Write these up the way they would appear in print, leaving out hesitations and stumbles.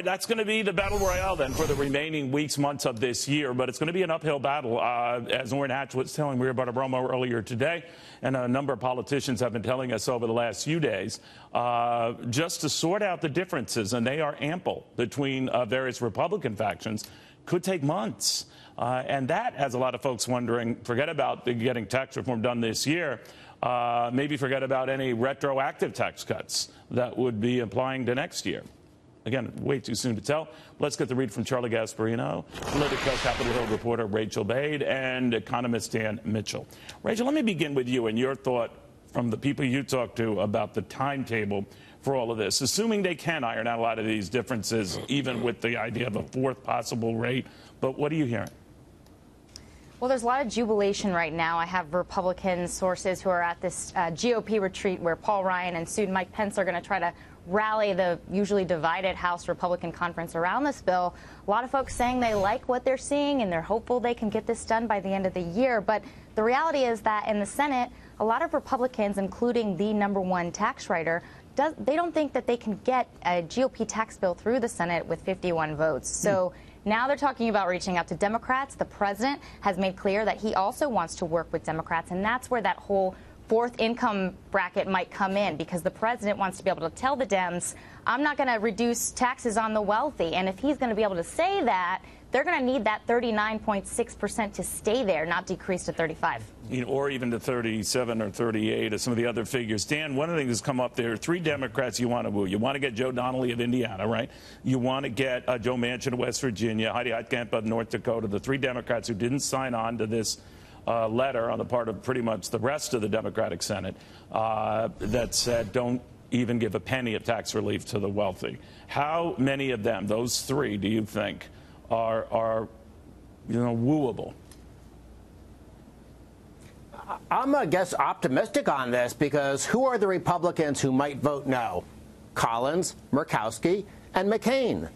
That's going to be the battle royale then for the remaining weeks, months of this year. But it's going to be an uphill battle. As Orrin Hatch was telling Maria Bartiromo earlier today, and a number of politicians have been telling us over the last few days, just to sort out the differences, and they are ample, between various Republican factions, could take months. And that has a lot of folks wondering, forget about getting tax reform done this year. Maybe forget about any retroactive tax cuts that would be applying to next year. Again, way too soon to tell. Let's get the read from Charlie Gasparino, Politico, Capitol Hill reporter Rachael Bade, and economist Dan Mitchell. Rachel, let me begin with you and your thought from the people you talk to about the timetable for all of this. Assuming they can iron out a lot of these differences, even with the idea of a fourth possible rate. But what are you hearing? Well, there's a lot of jubilation right now. I have Republican sources who are at this GOP retreat where Paul Ryan and soon Mike Pence are going to try to rally the usually divided House Republican conference around this bill. A lot of folks saying they like what they're seeing and they're hopeful they can get this done by the end of the year. But the reality is that in the Senate, a lot of Republicans, including the #1 tax writer, they don't think that they can get a GOP tax bill through the Senate with 51 votes. So now they're talking about reaching out to Democrats. The president has made clear that he also wants to work with Democrats, and that's where that whole fourth income bracket might come in, because the president wants to be able to tell the Dems, I'm not going to reduce taxes on the wealthy. And if he's going to be able to say that, they're going to need that 39.6% to stay there, not decrease to 35. Or even to 37 or 38 or some of the other figures. Dan, one of the things that's come up, there are three Democrats you want to woo. You want to get Joe Donnelly of Indiana, right? You want to get Joe Manchin of West Virginia, Heidi Heitkamp of North Dakota, the three Democrats who didn't sign on to this letter on the part of pretty much the rest of the Democratic Senate that said don't even give a penny of tax relief to the wealthy. How many of them, those three, do you think are wooable? I'm, I guess, optimistic on this, because who are the Republicans who might vote no? Collins, Murkowski, and McCain.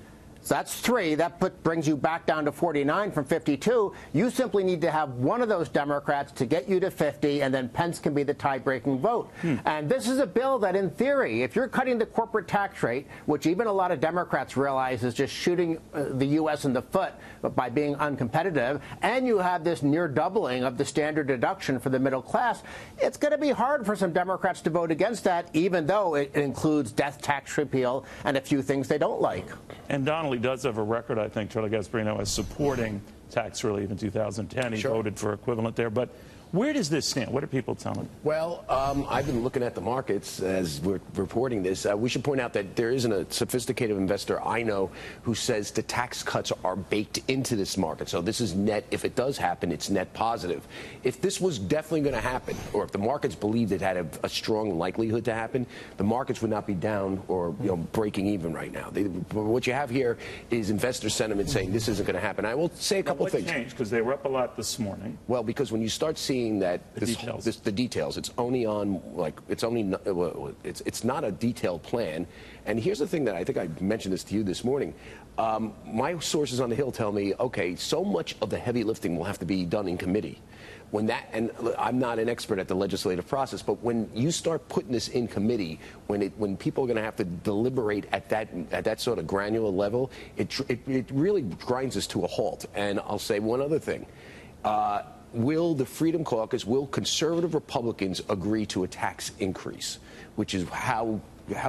So that's three. That brings you back down to 49 from 52. You simply need to have one of those Democrats to get you to 50, and then Pence can be the tie-breaking vote. And this is a bill that, in theory, if you're cutting the corporate tax rate, which even a lot of Democrats realize is just shooting the U.S. in the foot by being uncompetitive, and you have this near doubling of the standard deduction for the middle class, it's going to be hard for some Democrats to vote against that, even though it includes death tax repeal and a few things they don't like. And Donnelly does have a record, I think, Charlie Gasparino, as supporting tax relief in 2010. He voted for equivalent there. But where does this stand? What are people telling? Well, I've been looking at the markets as we're reporting this. We should point out that there isn't a sophisticated investor I know who says the tax cuts are baked into this market. So this is net. If it does happen, it's net positive. If this was definitely going to happen, or if the markets believed it had a strong likelihood to happen, the markets would not be down or breaking even right now. What you have here is investor sentiment saying this isn't going to happen. I will say a couple things. What changed? Because they were up a lot this morning. Well, because when you start seeing that the details, it's only on, like, it's not a detailed plan. And here's the thing that I think I mentioned this to you this morning. My sources on the Hill tell me, okay, so much of the heavy lifting will have to be done in committee. And I'm not an expert at the legislative process, but when you start putting this in committee, when people are going to have to deliberate at that sort of granular level, it really grinds us to a halt. And I'll say one other thing. Will the Freedom Caucus, will conservative Republicans agree to a tax increase, which is how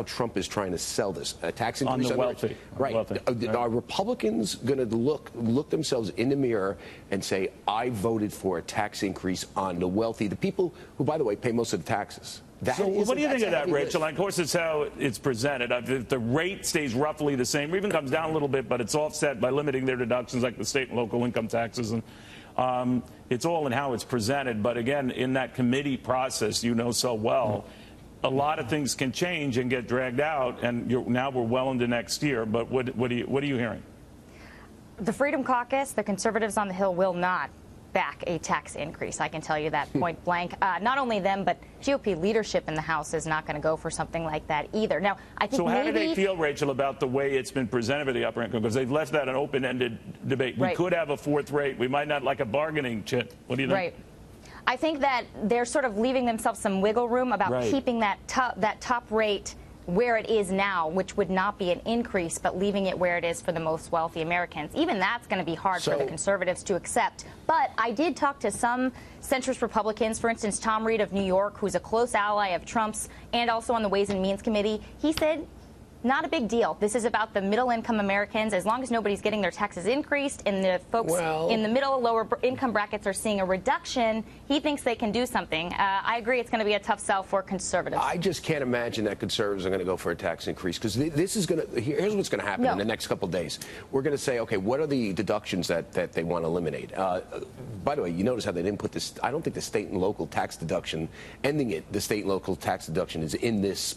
Trump is trying to sell this, a tax increase on the wealthy. Right. Are Republicans going to look themselves in the mirror and say, I voted for a tax increase on the wealthy, the people who, by the way, pay most of the taxes? So what do you think of that, Rachel? Of course, it's how it's presented. If the rate stays roughly the same, or even comes down a little bit, but it's offset by limiting their deductions, like the state and local income taxes, and it's all in how it's presented. But again, in that committee process, you know so well, a lot of things can change and get dragged out. And now we're well into next year. But what are you hearing? The Freedom Caucus, the conservatives on the Hill, will not back a tax increase. I can tell you that point blank. Not only them, but GOP leadership in the House is not going to go for something like that either. Now, I think so how do they feel, Rachel, about the way it's been presented for the upper income? Because they've left that an open-ended debate. We could have a fourth rate. We might not, like a bargaining chip. What do you think? Right. I think that they're sort of leaving themselves some wiggle room about keeping that top rate where it is now, which would not be an increase, but leaving it where it is for the most wealthy Americans. Even that's going to be hard for the conservatives to accept. But I did talk to some centrist Republicans, for instance, Tom Reed of New York, who's a close ally of Trump's and also on the Ways and Means Committee. He said, not a big deal. This is about the middle-income Americans. As long as nobody's getting their taxes increased and the folks in the middle, lower income brackets are seeing a reduction, he thinks they can do something. I agree it's going to be a tough sell for conservatives. I just can't imagine that conservatives are going to go for a tax increase, because this is going to, here's what's going to happen in the next couple of days. We're going to say, okay, what are the deductions that they want to eliminate? By the way, you notice how they didn't put this, I don't think the state and local tax deduction, ending it, the state and local tax deduction is in this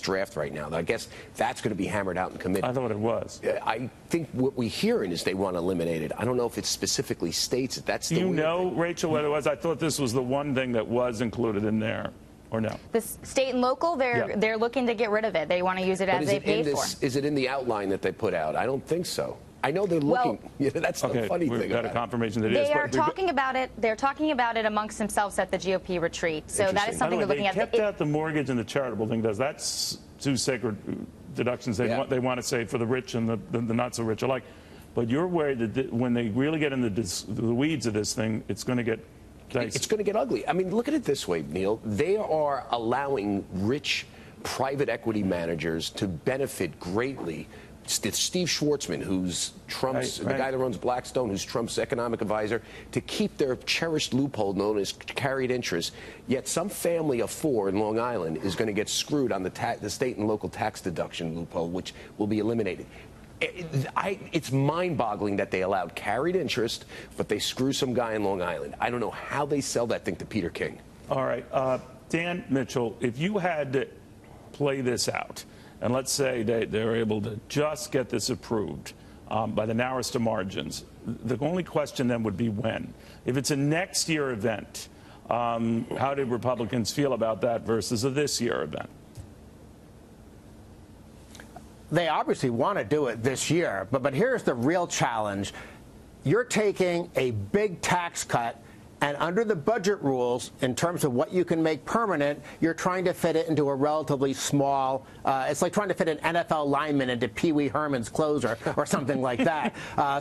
draft right now. I guess that's going to be hammered out in committee. I thought it was. I think what we're hearing is they want to eliminate it. I don't know if it specifically states it. That's the Do you know, Rachel, what it was? I thought this was the one thing that was included in there, or no? The state and local, they're looking to get rid of it. They want to use it as they paid for. Is it in the outline that they put out? I don't think so. I know they're looking. That's the funny thing. We've got a confirmation that it is. They are talking about it. They're talking about it amongst themselves at the GOP retreat. So that is something they're looking at. They kept out the mortgage and the charitable thing. That's two sacred deductions they want to say for the rich and the not so rich alike. But you're worried that when they really get into the weeds of this thing, it's going to get dicey. It's going to get ugly. I mean, look at it this way, Neil. They are allowing rich private equity managers to benefit greatly. Steve Schwartzman, who's Trump's, the guy that runs Blackstone, who's Trump's economic advisor, to keep their cherished loophole known as carried interest. Yet some family of four in Long Island is going to get screwed on the state and local tax deduction loophole, which will be eliminated. It's mind-boggling that they allowed carried interest, but they screw some guy in Long Island. I don't know how they sell that thing to Peter King. All right. Dan Mitchell, if you had to play this out, and let's say they're able to just get this approved by the narrowest of margins, the only question then would be when. If it's a next year event, how do Republicans feel about that versus a this year event? They obviously want to do it this year, but here's the real challenge. You're taking a big tax cut, and under the budget rules, in terms of what you can make permanent, you're trying to fit it into a relatively small, it's like trying to fit an NFL lineman into Pee Wee Herman's closer or something like that.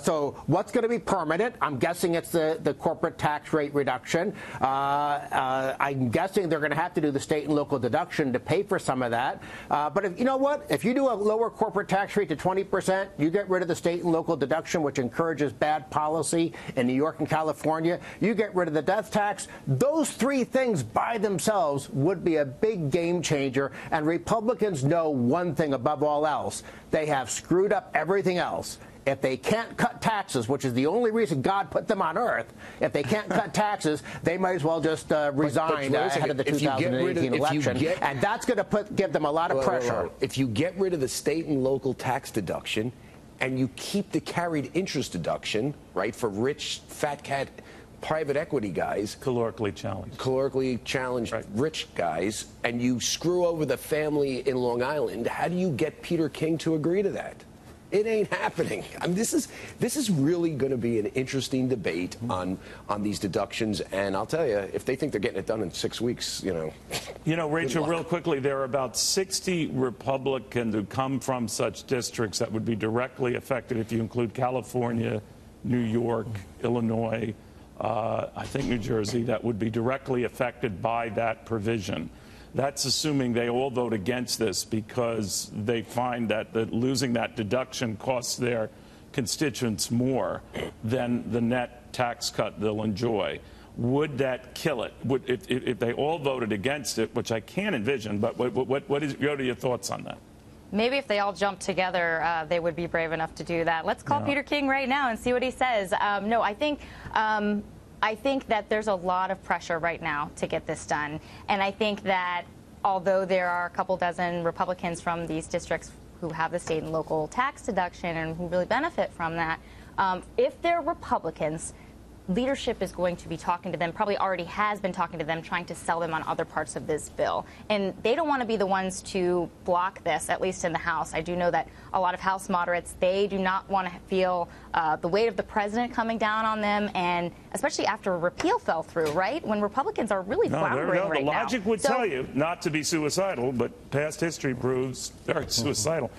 So what's going to be permanent? I'm guessing it's the corporate tax rate reduction. I'm guessing they're going to have to do the state and local deduction to pay for some of that. But if, you know what? If you do a lower corporate tax rate to 20%, you get rid of the state and local deduction, which encourages bad policy in New York and California, you get rid of the death tax. Those three things by themselves would be a big game changer, and Republicans know one thing above all else. They have screwed up everything else. If they can't cut taxes, which is the only reason God put them on earth, if they can't cut taxes, they might as well just resign ahead of the 2018 election. And that's going to give them a lot of pressure. If you get rid of the state and local tax deduction and you keep the carried interest deduction, right, for rich, fat cat private equity guys, calorically challenged rich guys, and you screw over the family in Long Island, how do you get Peter King to agree to that? It ain't happening. I mean, this is really going to be an interesting debate on these deductions, and I'll tell you, if they think they're getting it done in 6 weeks, you know, Rachel, real quickly, there are about 60 Republicans who come from such districts that would be directly affected if you include California, New York, Illinois, I think New Jersey, that would be directly affected by that provision. That's assuming they all vote against this because they find that losing that deduction costs their constituents more than the net tax cut they'll enjoy. Would that kill it? If they all voted against it, which I can't envision, but what are your thoughts on that? Maybe if they all jumped together, they would be brave enough to do that. Let's call Peter King right now and see what he says. No, I think that there's a lot of pressure right now to get this done. And I think that although there are a couple dozen Republicans from these districts who have the state and local tax deduction and who really benefit from that, if they're Republicans, leadership is going to be talking to them, probably already has been talking to them, trying to sell them on other parts of this bill. And they don't want to be the ones to block this, at least in the House. I do know that a lot of House moderates, they do not want to feel the weight of the president coming down on them, and especially after repeal fell through, right? When Republicans are really floundering right now. The logic would tell you not to be suicidal, but past history proves they're suicidal.